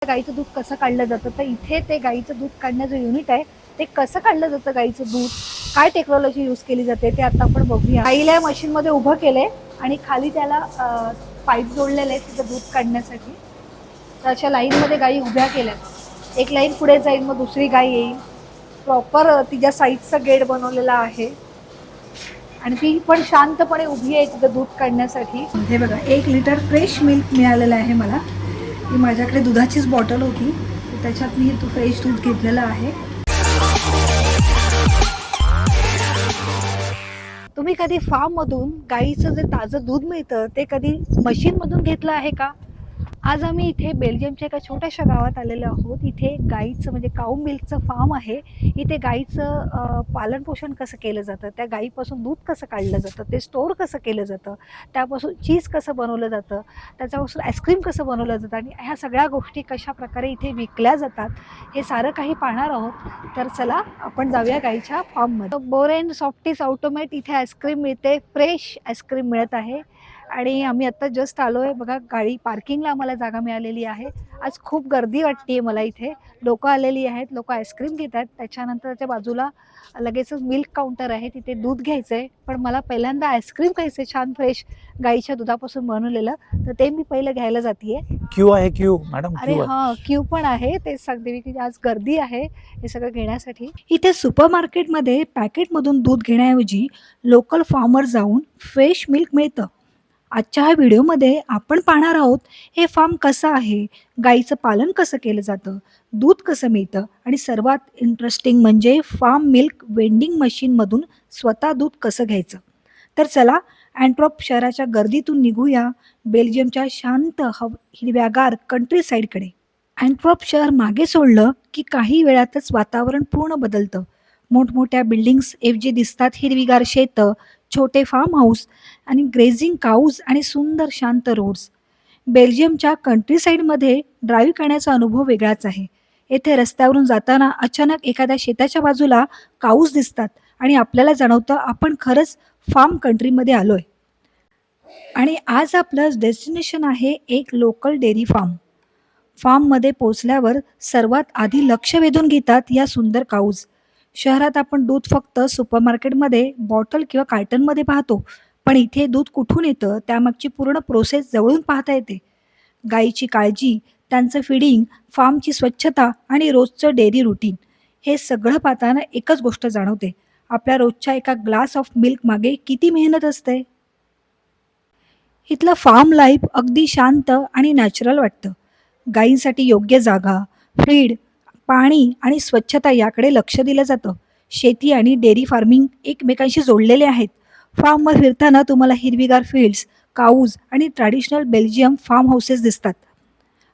गाईचं दूध कसं काढलं जातं, तर इथे ते गाईचं दूध काढण्याचं युनिट आहे ते कसं काढलं जातं गाईचं दूध, काय टेक्नॉलॉजी यूज केली जाते ते आता आपण बघूया. गाईला मशीनमध्ये उभं केलंय आणि खाली त्याला पाईप जोडलेले आहेत तिथं दूध काढण्यासाठी. तर अशा लाईनमध्ये गाई उभ्या केल्यात, एक लाईन पुढे जाईल मग दुसरी गाय येईल. प्रॉपर तिच्या साईडचा गेट बनवलेला आहे आणि ती पण शांतपणे उभी आहे तिथं दूध काढण्यासाठी. हे बघा 1 लिटर फ्रेश मिल्क मिळालेलं आहे मला. ही माझ्याकडे दुधाचीच बॉटल होती, त्याच्यात मी तो फ्रेश दूध घेतलेलं आहे. तुम्ही कधी फार्ममधून गाईचं जे ताजं दूध मिळतं ते कधी मशीनमधून घेतलं आहे का? आज आम्ही इथे बेल्जियमच्या एका छोट्याशा गावात आलेलो आहोत. इथे गाईचं म्हणजे काऊ मिल्कचं फार्म आहे. इथे गाईचं पालन पोषण कसं केलं जातं, त्या गाईपासून दूध कसं काढलं जातं, ते स्टोअर कसं केलं जातं, त्यापासून चीज कसं बनवलं जातं, त्याच्यापासून आईस्क्रीम कसं बनवलं जातं आणि ह्या सगळ्या गोष्टी कशा प्रकारे इथे विकल्या जातात हे सारं काही पाहणार आहोत. तर चला आपण जाऊया गाईच्या फार्ममध्ये. बोरेन सॉफ्टीज ऑटोमेट इथे आईस्क्रीम मिळते, फ्रेश आईस्क्रीम मिळत आहे आणि आम्ही आत्ता जस्ट आलो आहे. बघा गाडी पार्किंगला आम्हाला जागा मिळालेली आहे. आज खूप गर्दी वाटते आहे मला इथे, लोकं आलेली आहेत, लोकं आईस्क्रीम घेत आहेत. त्याच्यानंतर त्याच्या बाजूला लगेचच मिल्क काउंटर आहे, तिथे दूध घ्यायचं आहे. पण मला पहिल्यांदा आईस्क्रीम खायचं आहे छान फ्रेश गाईच्या दुधापासून बनवलेलं, तर ते मी पहिलं घ्यायला जाते आहे. क्यू आहे क्यू मॅडम. अरे हां, क्यू पण आहे, तेच सांगते मी की आज गर्दी आहे हे सगळं घेण्यासाठी. इथे सुपर मार्केटमध्ये पॅकेटमधून दूध घेण्याऐवजी लोकल फार्मर जाऊन फ्रेश मिल्क मिळतं. आजच्या ह्या व्हिडिओमध्ये आपण पाहणार आहोत हे फार्म कसं आहे, गाईचं पालन कसं केलं जातं, दूध कसं मिळतं आणि सर्वात इंटरेस्टिंग म्हणजे फार्म मिल्क वेंडिंग मशीनमधून स्वतः दूध कसं घ्यायचं. तर चला अँट्वर्प शहराच्या गर्दीतून निघूया बेल्जियमच्या शांत हिरव्यागार कंट्री साईडकडे. अँट्वर्प शहर मागे सोडलं की काही वेळातच वातावरण पूर्ण बदलतं. मोठमोठ्या बिल्डिंग्स ऐवजी दिसतात हिरवीगार शेतं, छोटे फार्म हाऊस आणि ग्रेझिंग काऊज आणि सुंदर शांत रोड्स. बेल्जियमच्या कंट्री साईडमध्ये ड्राईव्ह करण्याचा अनुभव वेगळाच आहे. येथे रस्त्यावरून जाताना अचानक एखाद्या शेताच्या बाजूला काऊज दिसतात आणि आपल्याला जाणवतं आपण खरंच फार्म कंट्रीमध्ये आलो आहे. आणि आज आपलं डेस्टिनेशन आहे एक लोकल डेअरी फार्म. फार्ममध्ये पोचल्यावर सर्वात आधी लक्ष वेधून घेतात या सुंदर काऊज. शहरात आपण दूध फक्त सुपरमार्केटमध्ये बॉटल किंवा कार्टनमध्ये पाहतो, पण इथे दूध कुठून येतं त्यामागची पूर्ण प्रोसेस जवळून पाहता येते. गाईची काळजी, त्यांचं फिडिंग, फार्मची स्वच्छता आणि रोजचं डेअरी रुटीन हे सगळं पाहताना एकच गोष्ट जाणवते, आपल्या रोजच्या एका ग्लास ऑफ मिल्क मागे किती मेहनत असते. इथलं फार्म लाईफ अगदी शांत आणि नॅचरल वाटतं. गायींसाठी योग्य जागा, फीड, पाणी आणि स्वच्छता याकडे लक्ष दिलं जातं. शेती आणि डेअरी फार्मिंग एकमेकांशी जोडलेले आहेत. फार्मवर फिरताना तुम्हाला हिरवीगार फील्ड्स, काऊज आणि ट्रॅडिशनल बेल्जियम फार्म हाऊसेस दिसतात.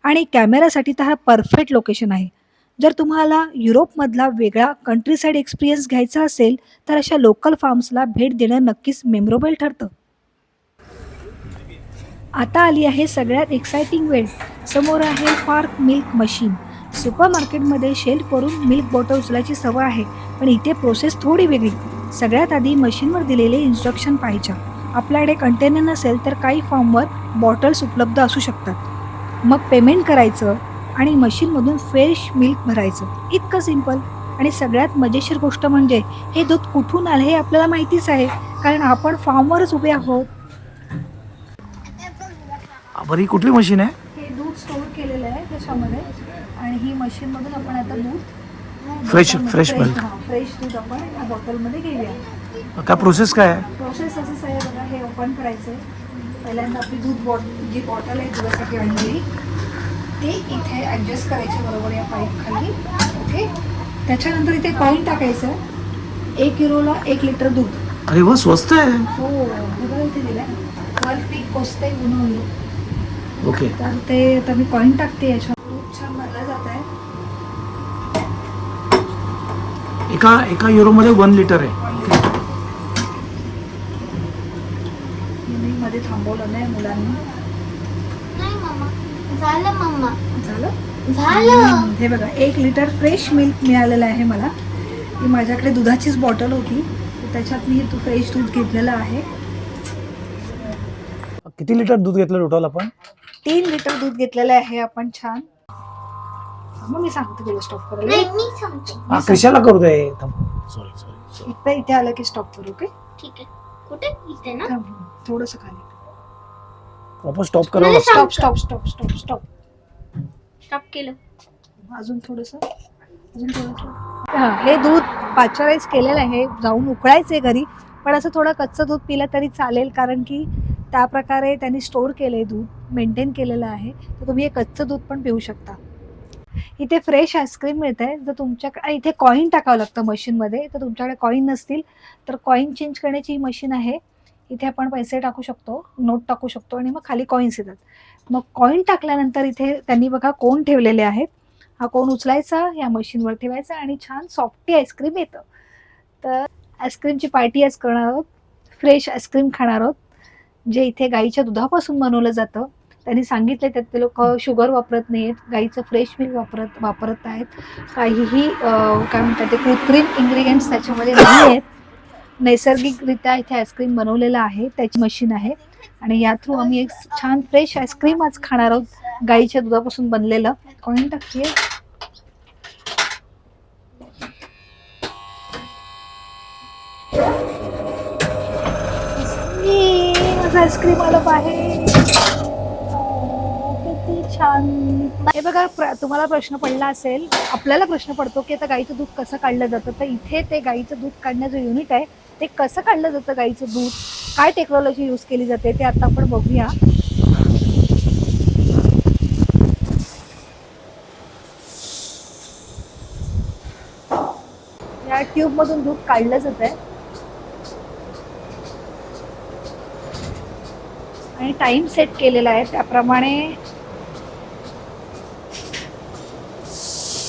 आणि कॅमेरासाठी तर हा परफेक्ट लोकेशन आहे. जर तुम्हाला युरोपमधला वेगळा कंट्रीसाईड एक्सपिरियन्स घ्यायचा असेल तर अशा लोकल फार्म्सला भेट देणं नक्कीच मेमोरेबल ठरतं. आता आली आहे सगळ्यात एक्सायटिंग वेळ. समोर आहे पार्क मिल्क मशीन. सुपर मार्केटमध्ये शेल्फवरून मिल्क बॉटल उचलायची सवय आहे, पण इथे प्रोसेस थोडी वेगळी. सगळ्यात आधी मशीनवर दिलेले इन्स्ट्रक्शन पाहायच्या. आपल्याकडे कंटेनर नसेल तर काही फॉर्मवर बॉटल्स उपलब्ध असू शकतात. मग पेमेंट करायचं आणि मशीनमधून फ्रेश मिल्क भरायचं. इतकं सिंपल. आणि सगळ्यात मजेशीर गोष्ट म्हणजे हे दूध कुठून आलं हे आपल्याला माहितीच आहे, कारण आपण फार्मवरच उभे आहोत. बरं, ही कुठली मशीन आहे? हे दूध स्टोअर केलेलं आहे त्याच्यामध्ये आणि ही मशीनमधून आपण आता दूध फ्रेश मिल्क. फ्रेश दूध आपण या बॉटलमध्ये घेऊया. काय प्रोसेस काय आहे? प्रोसेस असंच आहे बघा. हे ओपन करायचं आहे. पहिल्यांदा आपली जी बॉटल आहे दुधासाठी आणलेली ती इथे ॲडजस्ट करायची बरोबर या पाईप खाली. ओके. त्याच्यानंतर इथे कॉईन टाकायचं. 1 युरोला 1 लिटर दूध. अरे वा, स्वस्त आहे. हो, हे बघा इथे दिलं आहे. पीक कोसते बनवली. ओके. तर ते आता मी कॉईन टाकते याच्यात. दूध छान भरलं जात आहे. एका युरोमध्ये 1 लिटर आहे. मी मध्ये थांबवलं नाही मुलांनी. नाही मम्मा, झालं मम्मा, झालं. हे बघा 1 लिटर फ्रेश मिल्क मिळालेलं आहे मला. ही माझ्याकडे दुधाचीच बॉटल होती, त्याच्यात मी फ्रेश दूध घेतलेलं आहे. किती लिटर दूध घेतलं टोटल आपण? 3 लिटर दूध घेतलेलं आहे आपण छान. मग मी सांगते तुला स्टॉप करायला. नाही मी सांगते. हा कशाला करू दे सॉरी सॉरी इथे आलं की स्टॉप करू. ओके ठीक आहे. कुठे इथे ना? थोडस खाली. आपण स्टॉप करावं मला लागतं. Stop stop stop stop stop. Stop केलं. अजून थोडस. हे दूध पाश्चराईज केलेलं आहे, जाऊन उकळायचे घरी. पण असं थोडं कच्चं दूध पिलं तरी चालेल, कारण की त्या प्रकारे त्यांनी स्टोअर केलंय दूध, मेंटेन केलेलं आहे. तर तुम्ही हे कच्चं दूध पण पिऊ शकता. इथे फ्रेश आईस्क्रीम मिळत आहे. जर तुमच्याकडे इथे कॉईन टाकावं लागतं मशीनमध्ये, तर तुमच्याकडे कॉईन नसतील तर कॉईन चेंज करण्याची ही मशीन आहे. इथे आपण पैसे टाकू शकतो, नोट टाकू शकतो आणि मग खाली कॉईन्स येतात. मग कॉईन टाकल्यानंतर इथे त्यांनी बघा कोन ठेवलेले आहेत. हा कोन उचलायचा, या मशीनवर ठेवायचा आणि छान सॉफ्टी आईस्क्रीम येतं. तर आईस्क्रीमची पार्टी आज करणार आहोत. फ्रेश आईस्क्रीम खाणार आहोत, जे इथे गाईच्या दुधापासून बनवलं जातं. त्यांनी सांगितले त्यात ते लोक शुगर वापरत नाहीत, गाईचं फ्रेश मिल्क वापरत आहेत. काहीही काय म्हणतात ते कृत्रिम इन्ग्रेडियंट्स त्याच्यामध्ये नाही आहेत. नैसर्गिकरित्या इथे आईस्क्रीम बनवलेलं आहे, त्याची मशीन आहे. आणि या थ्रू आम्ही एक छान फ्रेश आईस्क्रीम आज खाणार आहोत, गाईच्या दुधापासून बनलेलं. कॉईन टाकते. माझं आईस्क्रीम आलं बाहेर. किती छान. हे बघा, तुम्हाला प्रश्न पडला असेल, आपल्याला प्रश्न पडतो की आता गाईचं दूध कसं काढलं जातं. तर इथे ते गाईचं दूध काढण्याचं युनिट आहे. ते कसं काढलं जातं गाईचं दूध, काय टेक्नॉलॉजी यूज केली जाते ते आता आपण बघूया. या ट्यूब मधून दूध काढलं जात आहे आणि टाइम सेट केलेला आहे. त्याप्रमाणे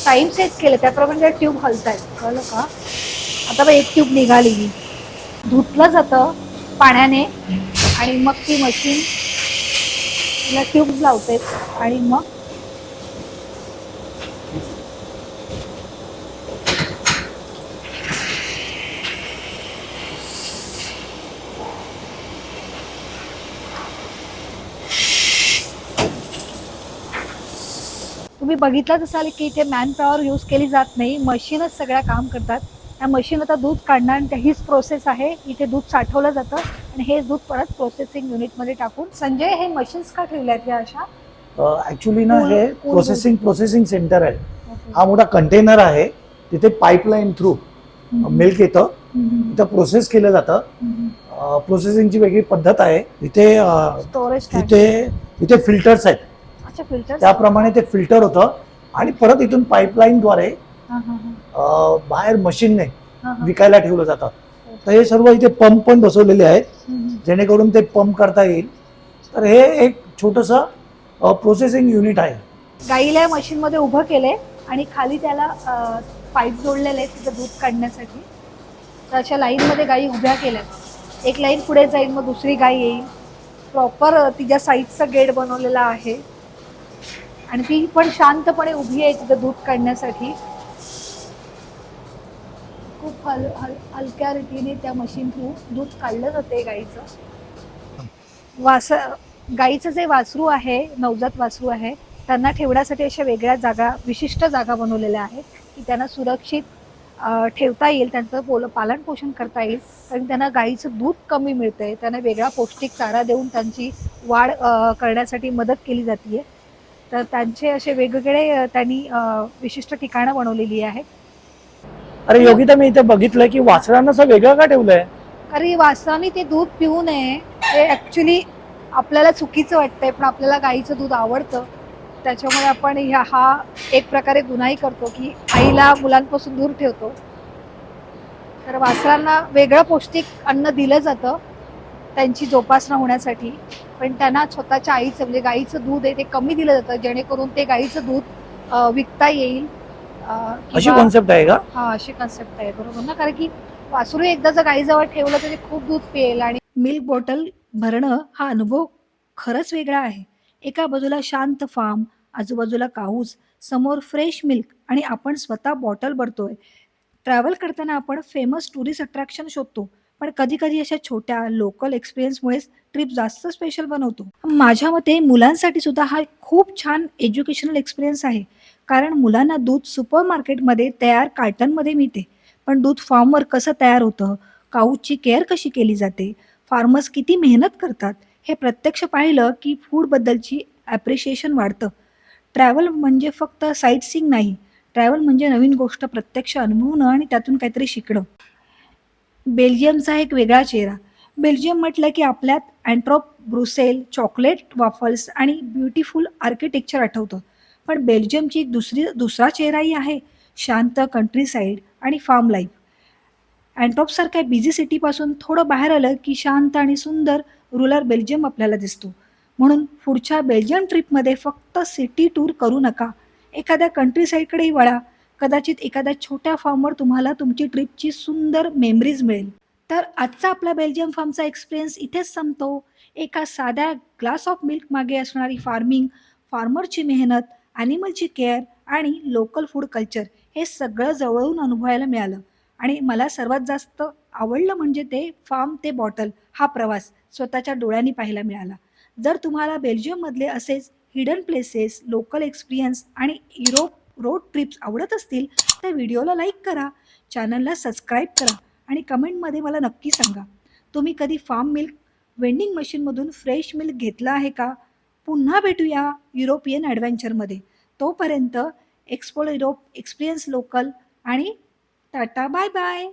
टाइम सेट केलं त्याप्रमाणे त्या ट्यूब हलत आहेत. कळलं का? आता बघ, एक ट्यूब निघाली, धुतलं जातं पाण्याने आणि मग ती मशीन तिला ट्यूब लावते आणि मग तुम्ही बघितलंच असाल की इथे मॅन पॉवर यूज केली जात नाही, मशीनच सगळं काम करतात. त्या मशीन आता दूध काढणार आणि हीच प्रोसेस आहे. इथे दूध साठवलं जातं आणि हे दूध परत प्रोसेसिंग युनिटमध्ये टाकून. संजय, हे मशीन्स का ठेवल्यात या अशा? ऍक्च्युली ना हे प्रोसेसिंग सेंटर आहे. हा मोठा कंटेनर आहे, तिथे पाईपलाईन थ्रू मिल्क येतं, तिथं प्रोसेस केलं जातं. प्रोसेसिंगची वेगळी पद्धत आहे. इथे स्टोरेज इथे फिल्टर्स आहेत. अच्छा, फिल्टर. त्याप्रमाणे ते फिल्टर होतं आणि परत इथून पाईपलाईनद्वारे बाहेर मशीनने विकायला ठेवलं जातं. तर हे सर्व इथे पंप पण बसवलेले आहेत, जेणेकरून ते पंप करता येईल. तर हे एक छोटंसं प्रोसेसिंग युनिट आहे. गाईला मशीन मध्ये उभं केलंय आणि खाली त्याला पाईप जोडलेले आहेत तिथं दूध काढण्यासाठी. तर अशा लाईन मध्ये गाई उभ्या केल्यात. एक लाईन पुढे जाईल, मग दुसरी गाय येईल. प्रॉपर तिच्या साईजचा गेट बनवलेला आहे आणि ती पण शांतपणे उभी आहे तिथं दूध काढण्यासाठी. खूप हलक्या रीतीने त्या मशीन थ्रू दूध काढलं जाते गाईचं. गाईचं जे वासरू आहे, नवजात वासरू आहे, त्यांना ठेवण्यासाठी अशा वेगळ्या जागा, विशिष्ट जागा बनवलेल्या आहेत की त्यांना सुरक्षित ठेवता येईल, त्यांचं पालन पोषण करता येईल. कारण त्यांना गाईचं दूध कमी मिळतंय, त्यांना वेगळा पौष्टिक चारा देऊन त्यांची वाढ करण्यासाठी मदत केली जाते. तर त्यांचे असे वेगवेगळे त्यांनी विशिष्ट ठिकाणं बनवलेली आहेत. अरे योगिता, मी इथे बघितलंय की वासरांना असं वेगळं का ठेवलंय? अरे, वासरांनी ते दूध पिऊ नये, ते ऍक्च्युली आपल्याला चुकीचं वाटतंय, पण आपल्याला गाईचं दूध आवडतं. त्याच्यामुळे आपण हा एक प्रकारे गुन्हाही करतो की आईला मुलांपासून दूर ठेवतो. तर वासरांना वेगळं पौष्टिक अन्न दिलं जातं त्यांची जोपासना होण्यासाठी, पण त्यांना स्वतःच्या आईचं म्हणजे गाईचं दूध आहे ते कमी दिलं जातं, जेणेकरून ते गाईचं दूध विकता येईल. अशी कॉन्सेप्ट आहे का? हा, अशी कॉन्सेप्ट आहे, बरोबर ना? कारण की वासरू एकदा जर गाईजवळ ठेवलं तर ते खूप दूध पिळेल. आणि मिल्क बॉटल भरणं हा अनुभव खरंच वेगळा आहे. एका बाजूला शांत फार्म, आजूबाजूला काऊज, समोर फ्रेश मिल्क आणि आपण स्वतः बॉटल भरतोय. ट्रॅव्हल करताना आपण फेमस टुरिस्ट अट्रॅक्शन शोधतो, पण कधी कधी अशा छोट्या लोकल एक्सपिरियन्समुळेच ट्रिप जास्त स्पेशल बनवतो. माझ्या मते मुलांसाठी सुद्धा हा खूप छान एज्युकेशनल एक्सपिरियन्स आहे. कारण मुलांना दूध सुपर मार्केटमध्ये तयार कार्टनमध्ये मिळते, पण दूध फार्मवर कसं तयार होतं, काऊची केअर कशी केली जाते, फार्मर्स किती मेहनत करतात, हे प्रत्यक्ष पाहिलं की फूडबद्दलची ॲप्रिशिएशन वाढतं. ट्रॅव्हल म्हणजे फक्त साईटसीइंग नाही, ट्रॅव्हल म्हणजे नवीन गोष्ट प्रत्यक्ष अनुभवणं आणि त्यातून काहीतरी शिकणं. बेल्जियमचा एक वेगळा चेहरा. बेल्जियम म्हटलं की आपल्यात अँट्रोप, ब्रुसेल, चॉकलेट वाफल्स आणि ब्युटिफुल आर्किटेक्चर आठवतं. पण बेल्जियमची एक दुसरा चेहराही आहे. शांत कंट्रीसाइड आणि फार्म लाईफ. अँट्रोपसारख्या बिझी सिटीपासून थोडं बाहेर आलं की शांत आणि सुंदर रुरल बेल्जियम आपल्याला दिसतो. म्हणून पुढच्या बेल्जियम ट्रिपमध्ये फक्त सिटी टूर करू नका. एखाद्या कंट्रीसाइडकडेही वळा. कदाचित एखाद्या छोट्या फार्मवर तुम्हाला तुमची ट्रिपची सुंदर मेमरीज मिळेल. तर आजचा आपला बेल्जियम फार्मचा एक्सपिरियन्स इथेच संपतो. एका साध्या ग्लास ऑफ मिल्क मागे असणारी फार्मिंग, फार्मरची मेहनत, ॲनिमलची केअर आणि लोकल फूड कल्चर हे सगळं जवळून अनुभवायला मिळालं. आणि मला सर्वात जास्त आवडलं म्हणजे ते फार्म ते बॉटल हा प्रवास स्वतःच्या डोळ्यांनी पाहायला मिळाला. जर तुम्हाला बेल्जियममधले असेच हिडन प्लेसेस, लोकल एक्सपिरियन्स आणि युरोप रोड ट्रिप्स आवडत असतील तर व्हिडिओला लाईक करा, चॅनलला सबस्क्राईब करा आणि कमेंटमध्ये मला नक्की सांगा. तुम्ही कधी फार्म मिल्क वेंडिंग मशीनमधून फ्रेश मिल्क घेतला आहे का? पुन्हा भेटूया युरोपियन ॲडव्हेंचरमध्ये. तोपर्यंत एक्सप्लोर युरोप, एक्सपिरियन्स लोकल आणि टाटा बाय बाय.